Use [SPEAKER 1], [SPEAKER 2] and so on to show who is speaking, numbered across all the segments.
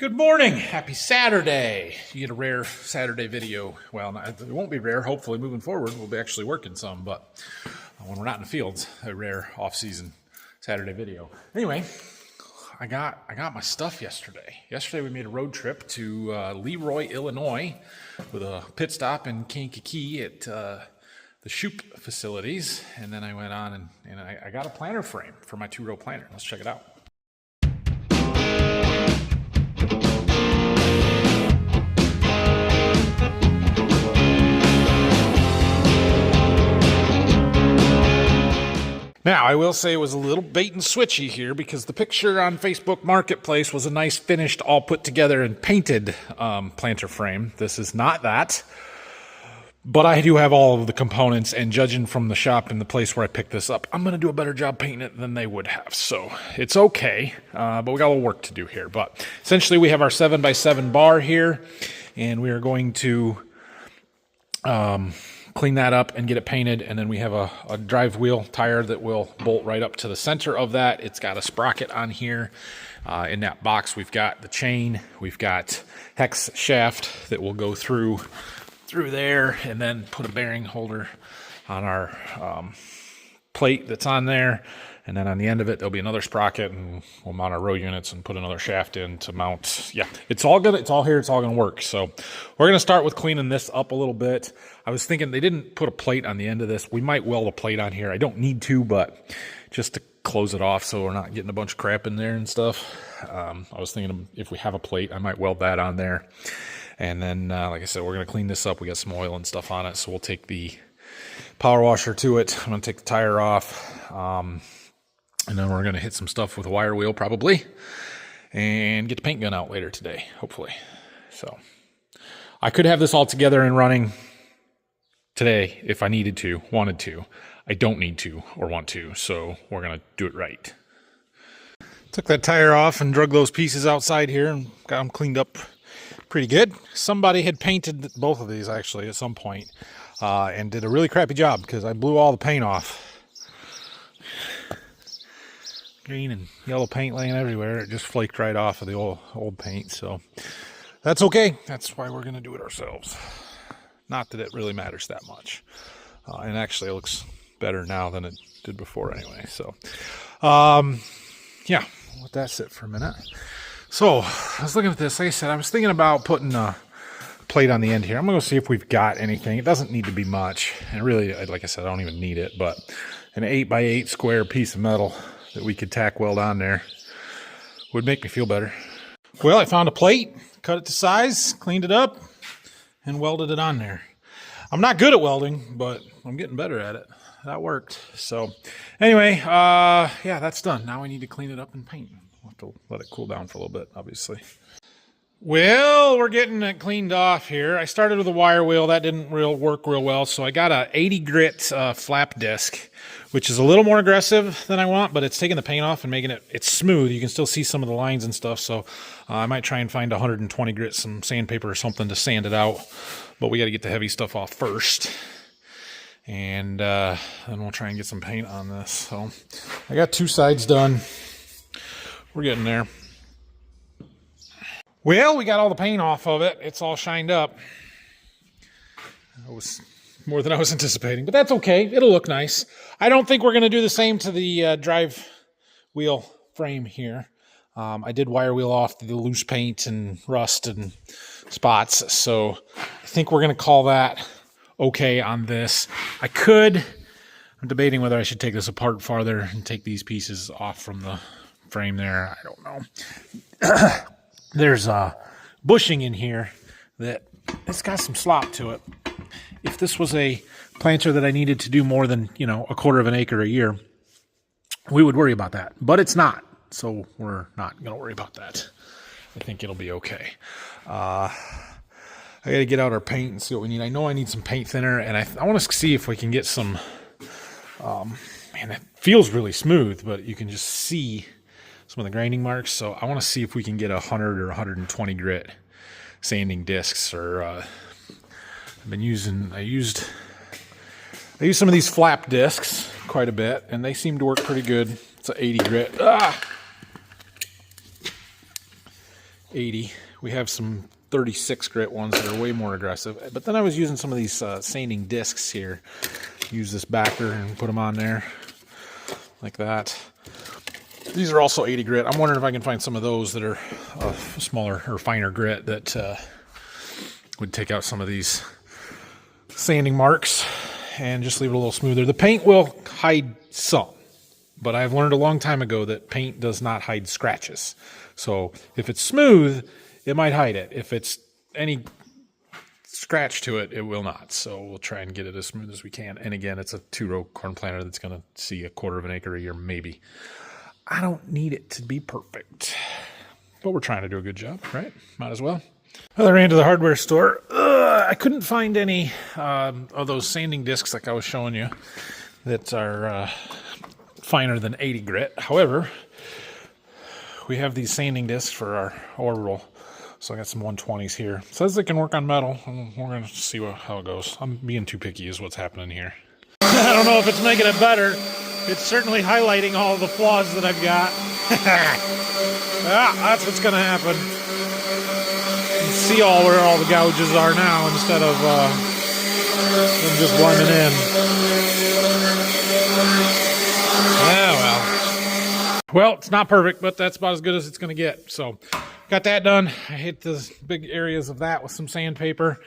[SPEAKER 1] Good morning. Happy Saturday. You get a rare Saturday video. Well, it won't be rare. Hopefully, moving forward, we'll be actually working some. But when we're not in the fields, a rare off-season Saturday video. Anyway, I got my stuff yesterday. Yesterday, we made a road trip to Leroy, Illinois, with a pit stop in Kankakee at the Shoop facilities. And then I went on and I got a planter frame for my 2-row planter. Let's check it out. Now, I will say it was a little bait and switchy here because the picture on Facebook Marketplace was a nice finished, all put together and painted planter frame. This is not that, but I do have all of the components, and judging from the shop and the place where I picked this up, I'm going to do a better job painting it than they would have. So it's okay, but we got a little work to do here. But essentially, we have our 7x7 bar here, and we are going to clean that up and get it painted, and then we have a drive wheel tire that will bolt right up to the center of that. It's got a sprocket on here. In that box, we've got the chain, we've got hex shaft that will go through there, and then put a bearing holder on our plate that's on there. And then on the end of it, there'll be another sprocket, and we'll mount our row units and put another shaft in to mount. Yeah, it's all good. It's all here. It's all going to work. So we're going to start with cleaning this up a little bit. I was thinking they didn't put a plate on the end of this. We might weld a plate on here. I don't need to, but just to close it off so we're not getting a bunch of crap in there and stuff. I was thinking if we have a plate, I might weld that on there. And then, like I said, we're going to clean this up. We got some oil and stuff on it, so we'll take the power washer to it. I'm going to take the tire off. And then we're going to hit some stuff with a wire wheel probably and get the paint gun out later today, hopefully. So I could have this all together and running today if I needed to, wanted to. I don't need to or want to, so we're going to do it right. Took that tire off and drug those pieces outside here and got them cleaned up pretty good. Somebody had painted both of these actually at some point and did a really crappy job because I blew all the paint off. Green and yellow paint laying everywhere. It just flaked right off of the old paint, so that's okay. That's why we're going to do it ourselves. Not that it really matters that much. And actually it looks better now than it did before anyway. So, yeah, let that sit for a minute. So, I was looking at this. Like I said, I was thinking about putting a plate on the end here. I'm going to see if we've got anything. It doesn't need to be much. And really, like I said, I don't even need it. But an 8x8 square piece of metal that we could tack weld on there would make me feel better. Well, I found a plate, cut it to size, cleaned it up, and welded it on there. I'm not good at welding, but I'm getting better at it. That worked. So anyway, yeah, that's done. Now we need to clean it up and paint. We'll have to let it cool down for a little bit, obviously. Well, we're getting it cleaned off here. I started with a wire wheel. That didn't work real well, so I got a 80 grit flap disc, which is a little more aggressive than I want, but it's taking the paint off and making it's smooth. You can still see some of the lines and stuff, so I might try and find 120 grit, some sandpaper or something to sand it out, but we got to get the heavy stuff off first, and then we'll try and get some paint on this. So I got 2 sides done. We're getting there. Well, we got all the paint off of it. It's all shined up. It was more than I was anticipating, but that's okay. It'll look nice. I don't think we're going to do the same to the drive wheel frame here. I did wire wheel off the loose paint and rust and spots, so I think we're going to call that okay on this. I'm debating whether I should take this apart farther and take these pieces off from the frame there. I don't know. There's bushing in here that it's got some slop to it. If this was a planter that I needed to do more than, a quarter of an acre a year, we would worry about that. But it's not, so we're not going to worry about that. I think it'll be okay. I got to get out our paint and see what we need. I know I need some paint thinner, and I want to see if we can get some, man, it feels really smooth, but you can just see some of the grinding marks, so I want to see if we can get 100 or 120 grit sanding discs. Or I used some of these flap discs quite a bit, and they seem to work pretty good. It's an 80 grit. 80. We have some 36 grit ones that are way more aggressive. But then I was using some of these sanding discs here. Use this backer and put them on there like that. These are also 80 grit. I'm wondering if I can find some of those that are smaller or finer grit that would take out some of these sanding marks and just leave it a little smoother. The paint will hide some, but I've learned a long time ago that paint does not hide scratches. So if it's smooth, it might hide it. If it's any scratch to it, it will not. So we'll try and get it as smooth as we can. And again, it's a 2-row corn planter that's going to see 1/4 of an acre a year, maybe. I don't need it to be perfect, but we're trying to do a good job, right? Might as well. Well, I ran to the hardware store. I couldn't find any of those sanding discs like I was showing you that are finer than 80 grit. However, we have these sanding discs for our orbital. So I got some 120s here. It says they can work on metal. We're going to see how it goes. I'm being too picky is what's happening here. I don't know if it's making it better. It's certainly highlighting all the flaws that I've got. That's what's going to happen. You can see where all the gouges are now instead of them just blending in. Well, it's not perfect, but that's about as good as it's going to get. So, got that done. I hit the big areas of that with some sandpaper.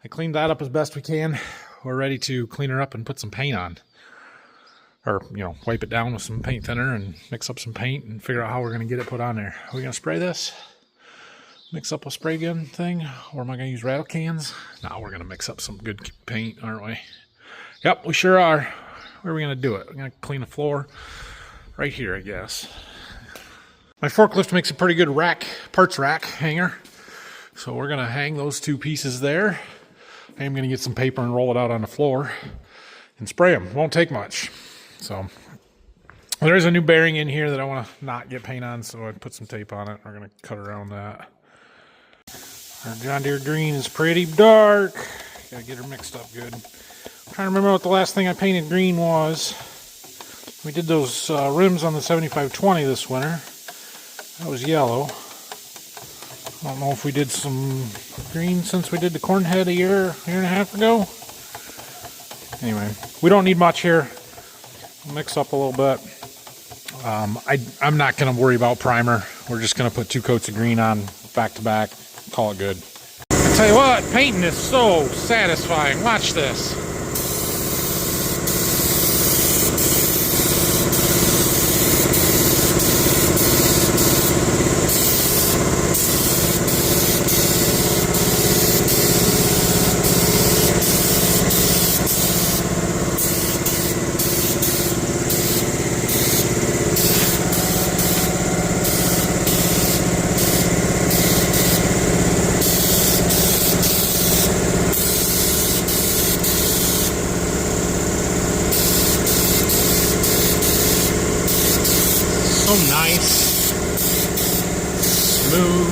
[SPEAKER 1] I cleaned that up as best we can. We're ready to clean her up and put some paint on. Or, wipe it down with some paint thinner and mix up some paint and figure out how we're going to get it put on there. Are we going to spray this? Mix up a spray gun thing? Or am I going to use rattle cans? No, we're going to mix up some good paint, aren't we? Yep, we sure are. Where are we going to do it? We're going to clean the floor right here, I guess. My forklift makes a pretty good parts rack hanger. So we're going to hang those 2 pieces there. I am going to get some paper and roll it out on the floor and spray them. Won't take much. So there is a new bearing in here that I want to not get paint on, so I put some tape on it. We're going to cut around that. Our John Deere green is pretty dark. Got to get her mixed up good. I'm trying to remember what the last thing I painted green was. We did those rims on the 7520 this winter. That was yellow. I don't know if we did some green since we did the corn head a year and a half ago. Anyway, we don't need much here. We'll mix up a little bit. I'm not going to worry about primer. We're just going to put 2 coats of green on back to back. Call it good. I tell you what, painting is so satisfying. Watch this. So nice, smooth,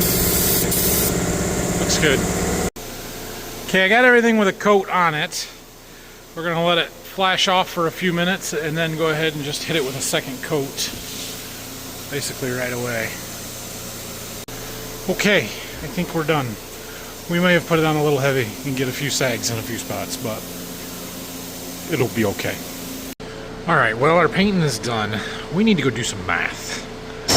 [SPEAKER 1] looks good. Okay, I got everything with a coat on it. We're gonna let it flash off for a few minutes and then go ahead and just hit it with a second coat, basically right away. Okay, I think we're done. We may have put it on a little heavy and get a few sags in a few spots, but it'll be okay. Alright, well, our painting is done. We need to go do some math.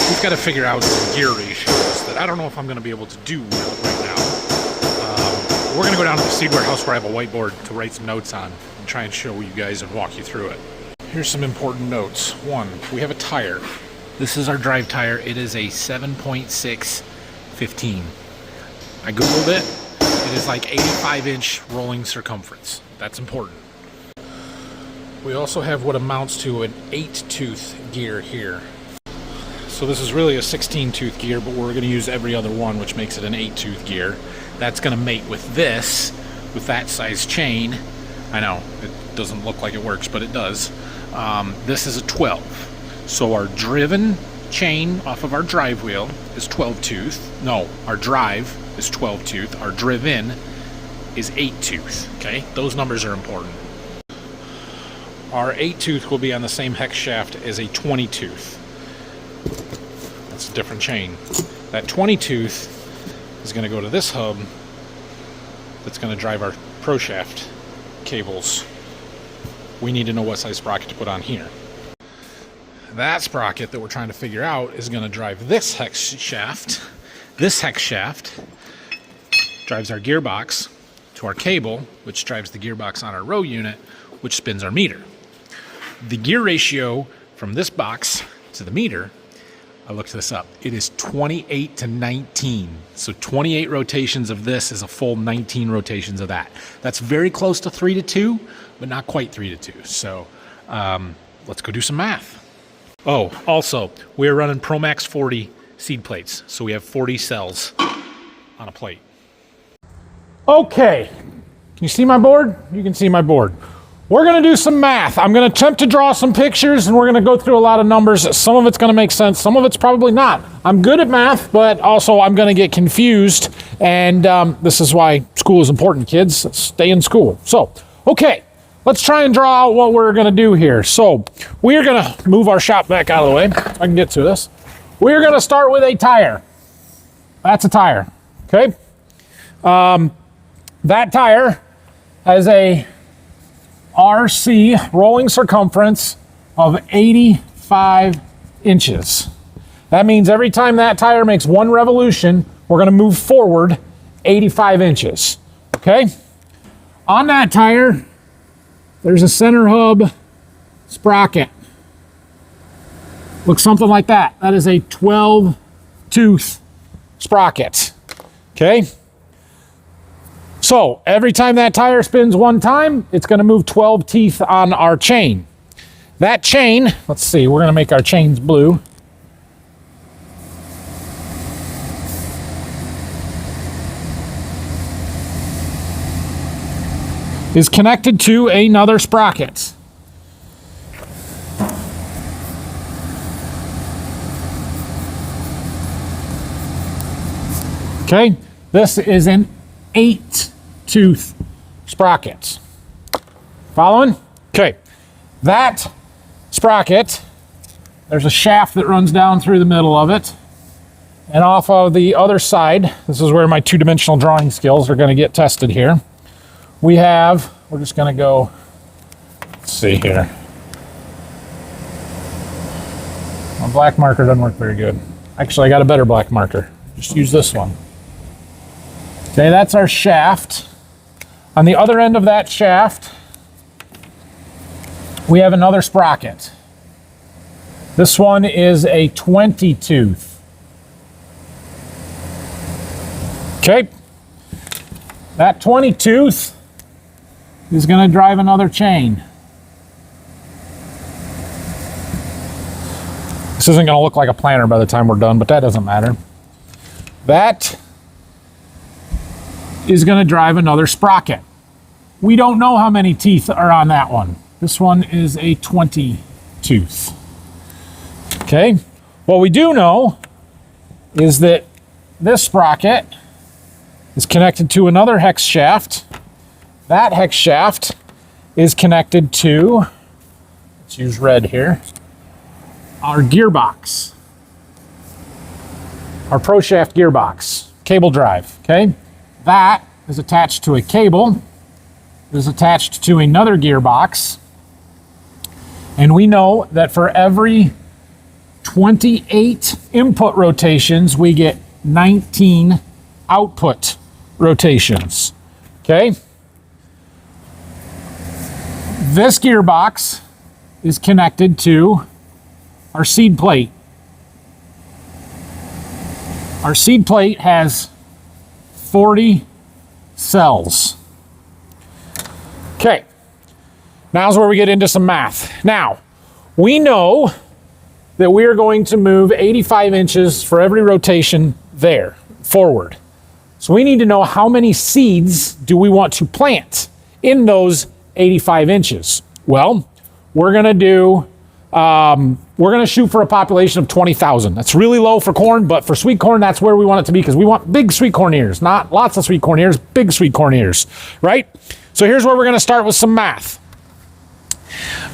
[SPEAKER 1] We've got to figure out some gear ratios that I don't know if I'm going to be able to do right now. We're going to go down to the seed warehouse where I have a whiteboard to write some notes on and try and show you guys and walk you through it. Here's some important notes. 1, we have a tire. This is our drive tire. It is a 7.615. I googled it. It is like 85-inch rolling circumference. That's important. We also have what amounts to an 8-tooth gear here. So this is really a 16-tooth gear, but we're going to use every other one, which makes it an 8-tooth gear. That's going to mate with this, with that size chain. I know, it doesn't look like it works, but it does. This is a 12. So our driven chain off of our drive wheel is 12-tooth. No, our drive is 12-tooth. Our driven is 8-tooth. Okay, those numbers are important. Our 8-tooth will be on the same hex shaft as a 20-tooth. That's a different chain. That 20-tooth is going to go to this hub that's going to drive our pro shaft cables. We need to know what size sprocket to put on here. That sprocket that we're trying to figure out is going to drive this hex shaft. This hex shaft drives our gearbox to our cable, which drives the gearbox on our row unit, which spins our meter. The gear ratio from this box to the meter, I looked this up, it is 28 to 19. So 28 rotations of this is a full 19 rotations of that. That's very close to 3 to 2, but not quite 3 to 2. So let's go do some math. Oh, also, we're running ProMax 40 seed plates. So we have 40 cells on a plate. Okay, can you see my board? You can see my board. We're gonna do some math. I'm gonna attempt to draw some pictures and we're gonna go through a lot of numbers. Some of it's gonna make sense, some of it's probably not. I'm good at math, but also I'm gonna get confused. And this is why school is important, kids. Stay in school. So, okay. Let's try and draw out what we're gonna do here. So we're gonna move our shop back out of the way so I can get to this. We're gonna start with a tire. That's a tire, okay? That tire has a RC, rolling circumference, of 85 inches. That means every time that tire makes one revolution, we're gonna move forward 85 inches, okay? On that tire, there's a center hub sprocket. Looks something like that. That is a 12-tooth sprocket. Okay? So every time that tire spins one time, it's going to move 12 teeth on our chain. That chain, let's see, we're going to make our chains blue. Is connected to another sprocket. Okay, this is an 8-tooth sprocket. Following? Okay, that sprocket, there's a shaft that runs down through the middle of it. And off of the other side, this is where my two-dimensional drawing skills are going to get tested here. We're just going to go, let's see here. My black marker doesn't work very good. Actually, I got a better black marker. Just use this one. Okay, that's our shaft. On the other end of that shaft, we have another sprocket. This one is a 20-tooth. Okay, that 20-tooth is going to drive another chain. This isn't going to look like a planter by the time we're done, but that doesn't matter. That is going to drive another sprocket. We don't know how many teeth are on that one. This one is a 20-tooth. Okay, what we do know is that this sprocket is connected to another hex shaft. That hex shaft is connected to, let's use red here, our gearbox, our pro shaft gearbox, cable drive, okay? That is attached to a cable, is attached to another gearbox, and we know that for every 28 input rotations, we get 19 output rotations, okay? This gearbox is connected to our seed plate. Our seed plate has 40 cells. Okay, now's where we get into some math. Now, we know that we are going to move 85 inches for every rotation there, forward. So we need to know how many seeds do we want to plant in those 85 inches. Well, we're going to shoot for a population of 20,000. That's really low for corn, but for sweet corn, that's where we want it to be because we want big sweet corn ears, not lots of sweet corn ears, big sweet corn ears, right? So here's where we're going to start with some math.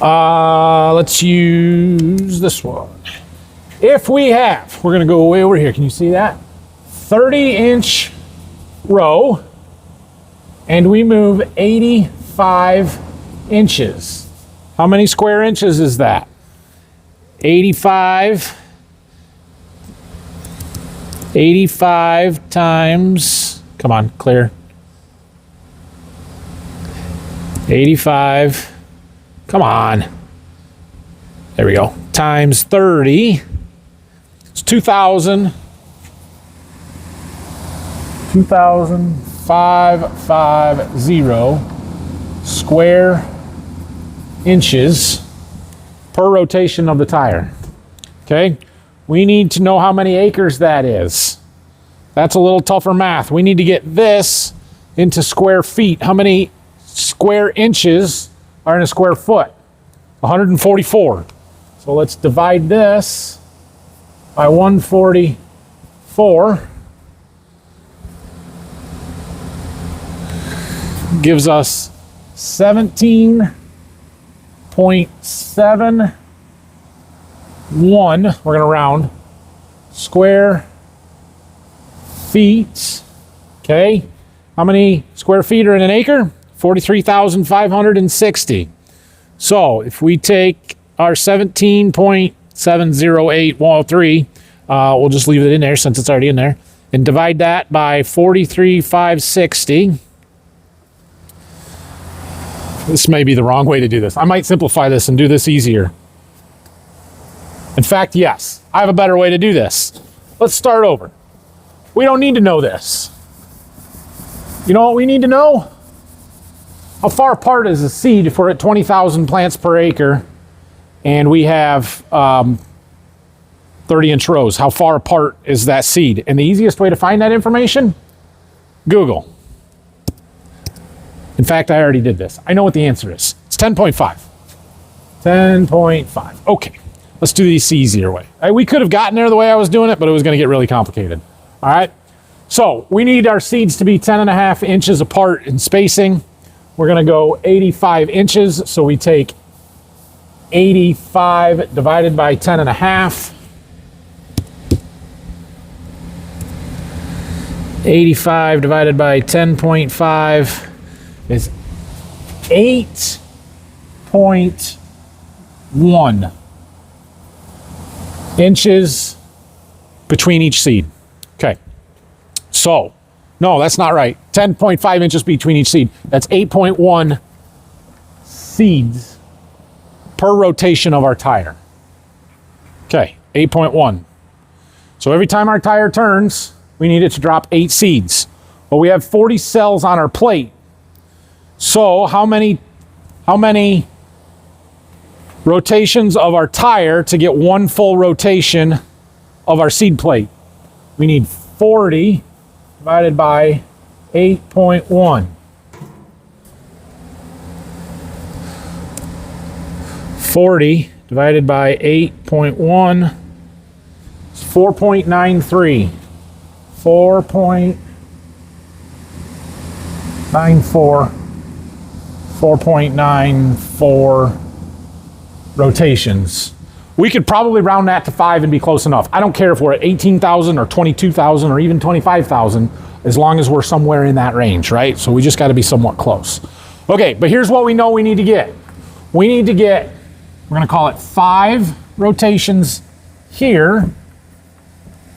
[SPEAKER 1] Let's use this one. If we have, we're going to go way over here. Can you see that? 30-inch row, and we move 85 inches. How many square inches is that? 85 times, come on, clear. 85, come on. There we go. Times 30. It's 2,550 square inches per rotation of the tire. Okay? We need to know how many acres that is. That's a little tougher math. We need to get this into square feet. How many square inches are in a square foot? 144. So let's divide this by 144. Gives us 17.71. We're going to round square feet. Okay. How many square feet are in an acre? 43,560. So if we take our 17.70813, we'll just leave it in there since it's already in there, and divide that by 43,560. This may be the wrong way to do this. I might simplify this and do this easier. In fact, yes, I have a better way to do this. Let's start over. We don't need to know this. You know what we need to know? How far apart is a seed if we're at 20,000 plants per acre and we have 30-inch rows? How far apart is that seed? And the easiest way to find that information? Google. In fact, I already did this. I know what the answer is. It's 10.5. 10.5. Okay, let's do this easier way. We could have gotten there the way I was doing it, but it was going to get really complicated. All right, so we need our seeds to be 10.5 inches apart in spacing. We're going to go 85 inches, so we take 85 divided by 10.5. 85 divided by 10.5 is 8.1 inches between each seed. Okay, so, no, that's not right. 10.5 inches between each seed. That's 8.1 seeds per rotation of our tire. Okay, 8.1. So every time our tire turns, we need it to drop 8 seeds. Well, we have 40 cells on our plate. So how many rotations of our tire to get one full rotation of our seed plate? We need 40 divided by 8.1. 40 divided by 8.1 is 4.93. 4.94. 4.94 rotations. We could probably round that to 5 and be close enough. I don't care if we're at 18,000 or 22,000 or even 25,000, as long as we're somewhere in that range, right? So we just got to be somewhat close. Okay, but here's what we know we need to get. We need to get, we're going to call it 5 rotations here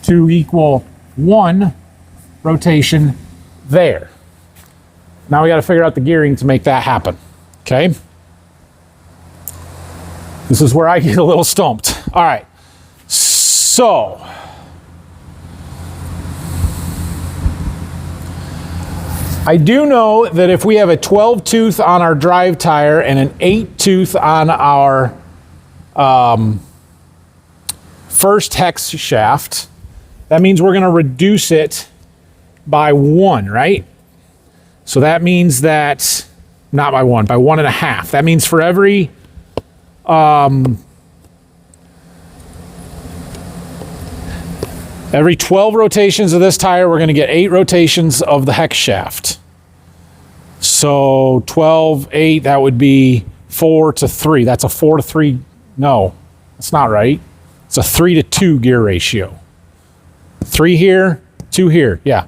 [SPEAKER 1] to equal 1 rotation there. Now we got to figure out the gearing to make that happen. Okay? This is where I get a little stumped. All right. So, I do know that if we have a 12 tooth on our drive tire and an 8 tooth on our first hex shaft, that means we're going to reduce it by 1, right? So that means that, not by 1, by 1.5. That means for every every 12 rotations of this tire, we're going to get 8 rotations of the hex shaft. So 12, 8, that would be 4 to 3. That's a 4 to 3. No, that's not right. It's a 3 to 2 gear ratio. 3 here, 2 here. Yeah,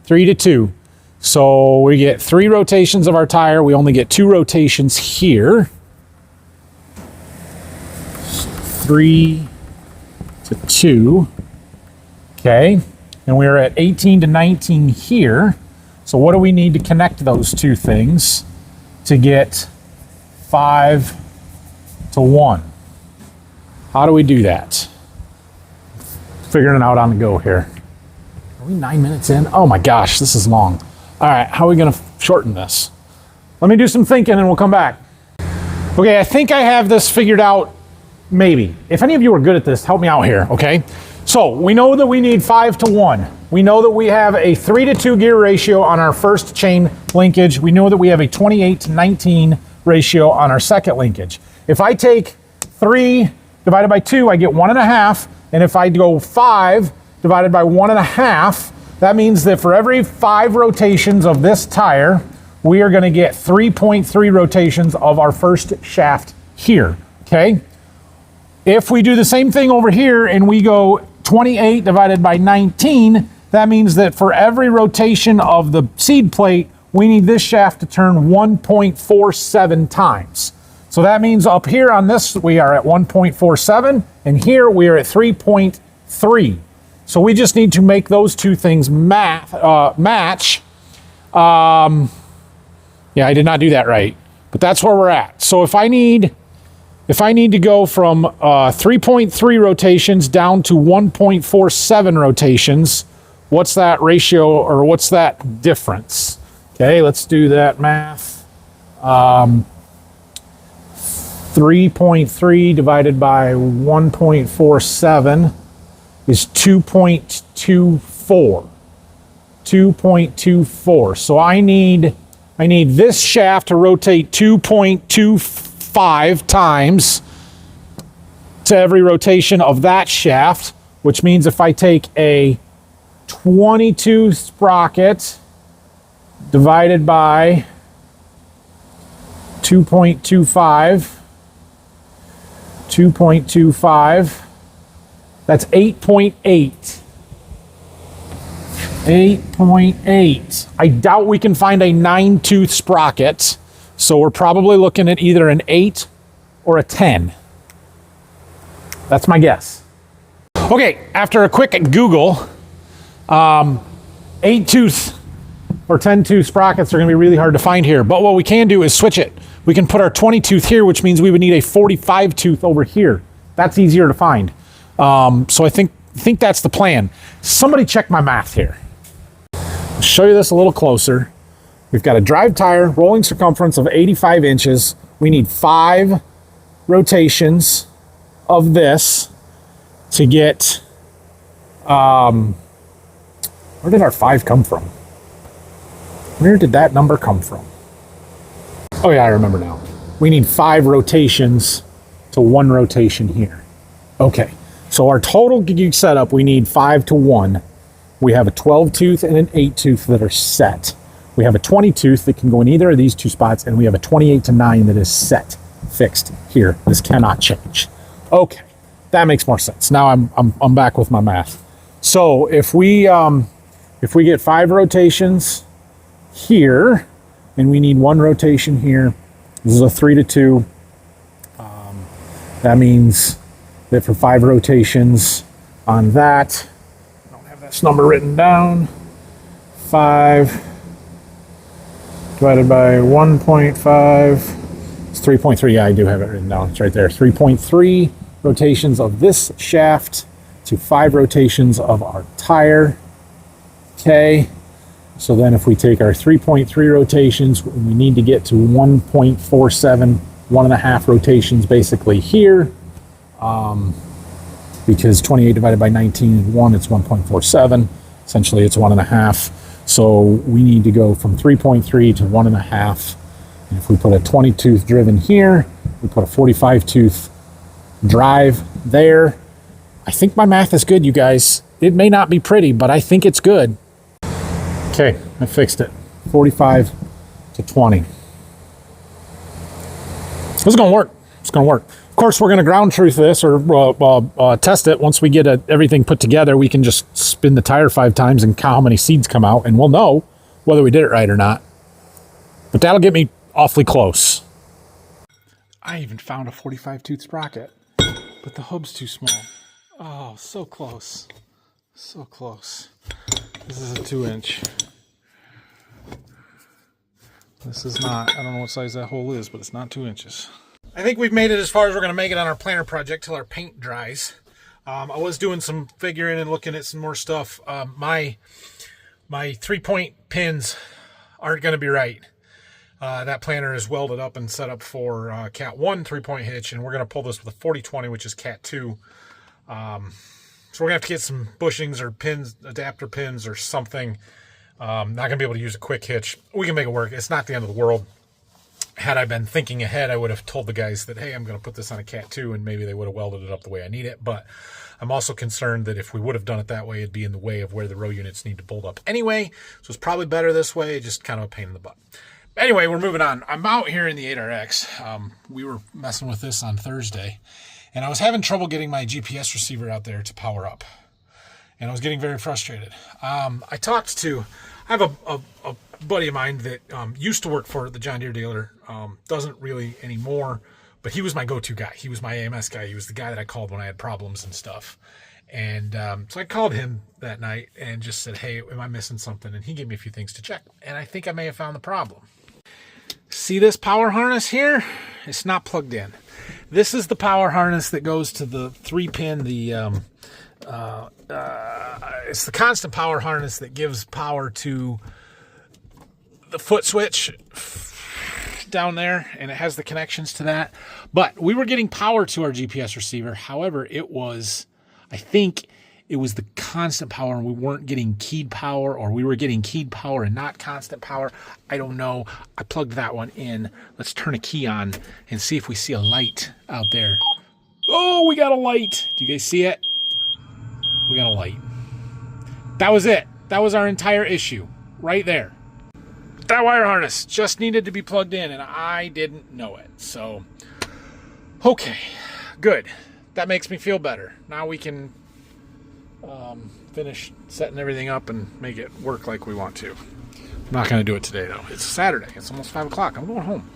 [SPEAKER 1] 3 to 2. So we get 3 rotations of our tire. We only get 2 rotations here. 3 to 2. Okay. And we're at 18 to 19 here. So what do we need to connect those two things to get 5 to 1? How do we do that? Figuring it out on the go here. Are we 9 minutes in? Oh my gosh, this is long. All right, how are we gonna shorten this? Let me do some thinking and we'll come back. Okay, I think I have this figured out, maybe. If any of you are good at this, help me out here, okay? So we know that we need 5 to 1. We know that we have a 3 to 2 gear ratio on our first chain linkage. We know that we have a 28 to 19 ratio on our second linkage. If I take 3 divided by 2, I get 1.5. And if I go 5 divided by 1.5, that means that for every 5 rotations of this tire, we are going to get 3.3 rotations of our first shaft here, okay? If we do the same thing over here and we go 28 divided by 19, that means that for every rotation of the seed plate, we need this shaft to turn 1.47 times. So that means up here on this, we are at 1.47, and here we are at 3.3. So we just need to make those two things match. Yeah, I did not do that right, but that's where we're at. So if I need to go from 3.3 rotations down to 1.47 rotations, what's that ratio or what's that difference? Okay, let's do that math. 3.3 divided by 1.47 is 2.24. 2.24. So I need this shaft to rotate 2.25 times to every rotation of that shaft, which means if I take a 22 sprocket divided by 2.25, that's 8.8. 8.8. I doubt we can find a 9-tooth sprocket, so we're probably looking at either an 8 or a 10. That's my guess. Okay, after a quick Google, 8-tooth or 10-tooth sprockets are going to be really hard to find here, but what we can do is switch it. We can put our 20-tooth here, which means we would need a 45-tooth over here. That's easier to find. So I think that's the plan. Somebody check my math here. I'll show you this a little closer. We've got a drive tire, rolling circumference of 85 inches. We need 5 rotations of this to get, where did our 5 come from? Where did that number come from? Oh yeah, I remember now. We need 5 rotations to 1 rotation here. Okay, so our total gig setup, we need 5 to 1. We have a 12-tooth and an 8-tooth that are set. We have a 20-tooth that can go in either of these two spots, and we have a 28 to 9 that is set, fixed here. This cannot change. Okay, that makes more sense. Now I'm back with my math. So if we get 5 rotations here, and we need 1 rotation here, this is a 3 to 2. That means that for 5 rotations on that, I don't have this number written down, 5 divided by 1.5, it's 3.3. Yeah, I do have it written down. It's right there. 3.3 rotations of this shaft to 5 rotations of our tire. Okay. So then if we take our 3.3 rotations, we need to get to 1.47, 1.5 rotations basically here. Because 28 divided by 19 is 1, it's 1.47. Essentially, it's 1.5. So we need to go from 3.3 to 1.5. And if we put a 20-tooth driven here, we put a 45-tooth drive there. I think my math is good, you guys. It may not be pretty, but I think it's good. Okay, I fixed it. 45 to 20. This is going to work. It's going to work. Of course, we're going to ground truth this or test it. Once we get everything put together, we can just spin the tire 5 times and count how many seeds come out, and we'll know whether we did it right or not. But that'll get me awfully close. I even found a 45 tooth sprocket, but the hub's too small. Oh, so close. So close. This is a 2-inch. This is not, I don't know what size that hole is, but it's not 2 inches. I think we've made it as far as we're going to make it on our planter project till our paint dries. I was doing some figuring and looking at some more stuff. My 3-point pins aren't going to be right. That planter is welded up and set up for Cat 1 3-point hitch, and we're going to pull this with a 40-20, which is Cat 2. So we're going to have to get some bushings or pins, adapter pins or something. Not going to be able to use a quick hitch. We can make it work. It's not the end of the world. Had I been thinking ahead, I would have told the guys that, hey, I'm going to put this on a Cat 2, and maybe they would have welded it up the way I need it. But I'm also concerned that if we would have done it that way, it'd be in the way of where the row units need to bolt up anyway. So it's probably better this way, just kind of a pain in the butt. Anyway, we're moving on. I'm out here in the 8RX. We were messing with this on Thursday, and I was having trouble getting my GPS receiver out there to power up. And I was getting very frustrated. I have a buddy of mine that used to work for the John Deere dealer, doesn't really anymore, but he was my go-to guy. He was my AMS guy. He was the guy that I called when I had problems and stuff. And so I called him that night and just said, hey, am I missing something? And he gave me a few things to check. And I think I may have found the problem. See this power harness here? It's not plugged in. This is the power harness that goes to the 3-pin, it's the constant power harness that gives power to the foot switch down there, and it has the connections to that. But we were getting power to our GPS receiver. However, I think it was the constant power, and we weren't getting keyed power, or we were getting keyed power and not constant power. I don't know. I plugged that one in. Let's turn a key on and see if we see a light out there. Oh, we got a light. Do you guys see it? We got a light. That was it. That was our entire issue right there. That wire harness just needed to be plugged in, and I didn't know it. So, okay, good. That makes me feel better. Now we can finish setting everything up and make it work like we want to. I'm not going to do it today, though. It's Saturday. It's almost 5 o'clock. I'm going home.